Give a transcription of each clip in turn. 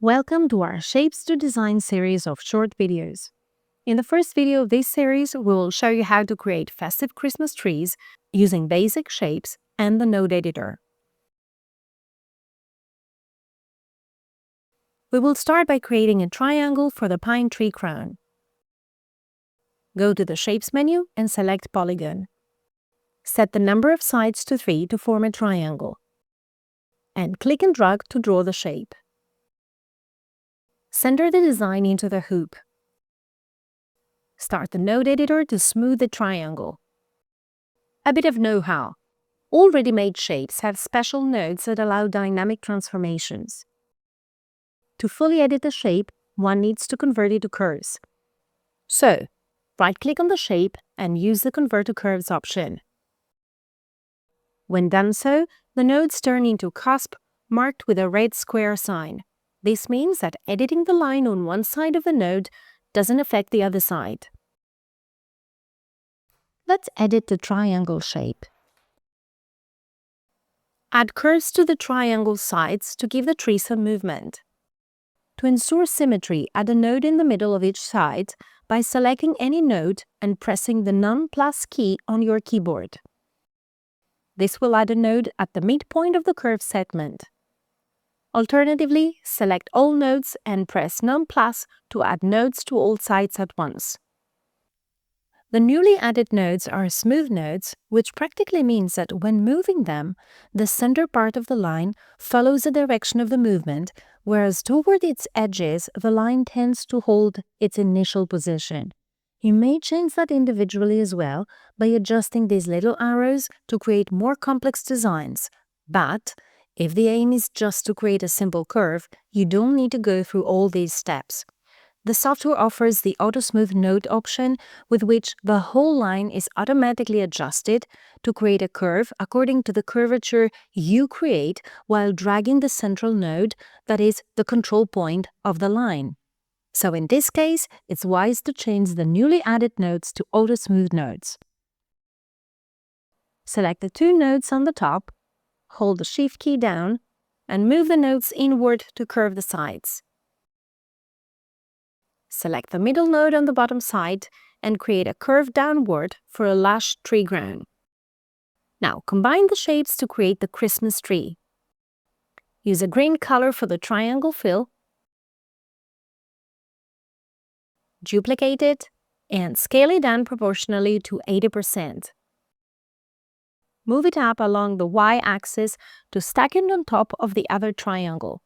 Welcome to our Shapes to Design series of short videos. In the first video of this series, we will show you how to create festive Christmas trees using basic shapes and the node editor. We will start by creating a triangle for the pine tree crown. Go to the Shapes menu and select Polygon. Set the number of sides to 3 to form a triangle. And click and drag to draw the shape. Center the design into the hoop. Start the node editor to smooth the triangle. A bit of know-how. All ready-made shapes have special nodes that allow dynamic transformations. To fully edit the shape, one needs to convert it to curves. So, right-click on the shape and use the Convert to Curves option. When done so, the nodes turn into cusp marked with a red square sign. This means that editing the line on one side of the node doesn't affect the other side. Let's edit the triangle shape. Add curves to the triangle sides to give the tree some movement. To ensure symmetry, add a node in the middle of each side by selecting any node and pressing the None+ key on your keyboard. This will add a node at the midpoint of the curve segment. Alternatively, select all nodes and press None+ to add nodes to all sides at once. The newly added nodes are smooth nodes, which practically means that when moving them, the center part of the line follows the direction of the movement, whereas toward its edges, the line tends to hold its initial position. You may change that individually as well by adjusting these little arrows to create more complex designs. But if the aim is just to create a simple curve, you don't need to go through all these steps. The software offers the Auto Smooth Node option, with which the whole line is automatically adjusted to create a curve according to the curvature you create while dragging the central node, that is, the control point of the line. So in this case, it's wise to change the newly added nodes to Auto Smooth nodes. Select the two nodes on the top, hold the Shift key down, and move the nodes inward to curve the sides. Select the middle node on the bottom side and create a curve downward for a lush tree crown. Now combine the shapes to create the Christmas tree. Use a green color for the triangle fill, duplicate it, and scale it down proportionally to 80%. Move it up along the y-axis to stack it on top of the other triangle.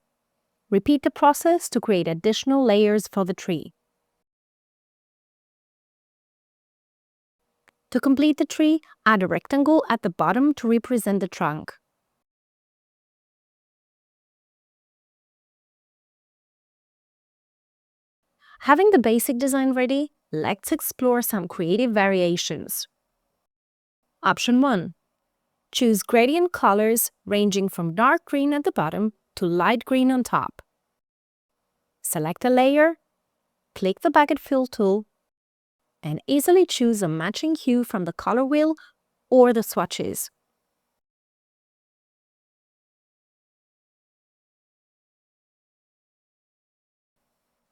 Repeat the process to create additional layers for the tree. To complete the tree, add a rectangle at the bottom to represent the trunk. Having the basic design ready, let's explore some creative variations. Option 1. Choose gradient colors ranging from dark green at the bottom to light green on top. Select a layer, click the Bucket Fill tool, and easily choose a matching hue from the color wheel or the swatches.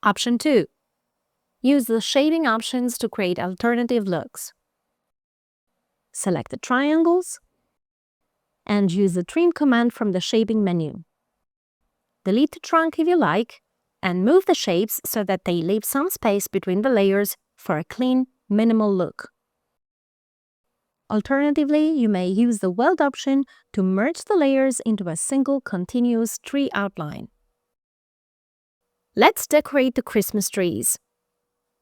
Option 2. Use the shading options to create alternative looks. Select the triangles and use the Trim command from the Shaping menu. Delete the trunk if you like, and move the shapes so that they leave some space between the layers for a clean, minimal look. Alternatively, you may use the Weld option to merge the layers into a single continuous tree outline. Let's decorate the Christmas trees.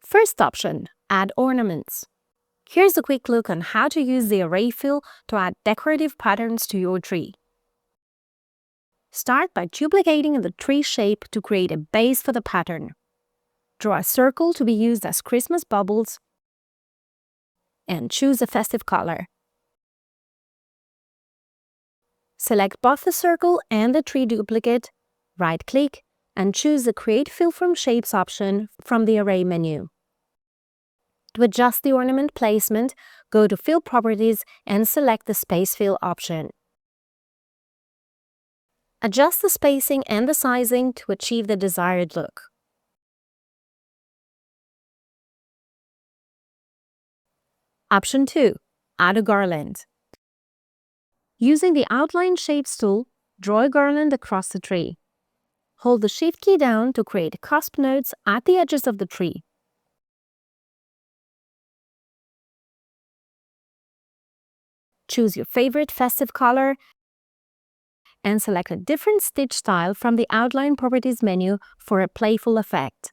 First option, add ornaments. Here's a quick look on how to use the array fill to add decorative patterns to your tree. Start by duplicating the tree shape to create a base for the pattern. Draw a circle to be used as Christmas baubles and choose a festive color. Select both the circle and the tree duplicate, right-click, and choose the Create Fill from Shapes option from the Array menu. To adjust the ornament placement, go to Fill Properties and select the Space Fill option. Adjust the spacing and the sizing to achieve the desired look. Option 2. Add a garland. Using the Outline Shapes tool, draw a garland across the tree. Hold the Shift key down to create cusp notes at the edges of the tree. Choose your favorite festive color and select a different stitch style from the Outline Properties menu for a playful effect.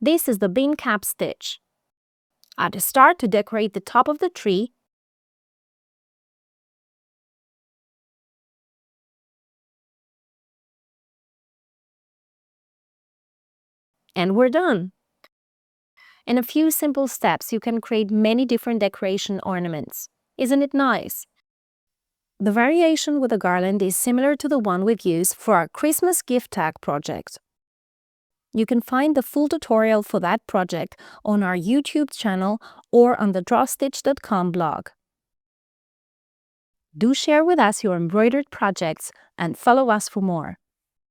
This is the bean cap stitch. Add a star to decorate the top of the tree, and we're done. In a few simple steps, you can create many different decoration ornaments. Isn't it nice? The variation with the garland is similar to the one we've used for our Christmas gift tag project. You can find the full tutorial for that project on our YouTube channel or on the drawstitch.com blog. Do share with us your embroidered projects and follow us for more.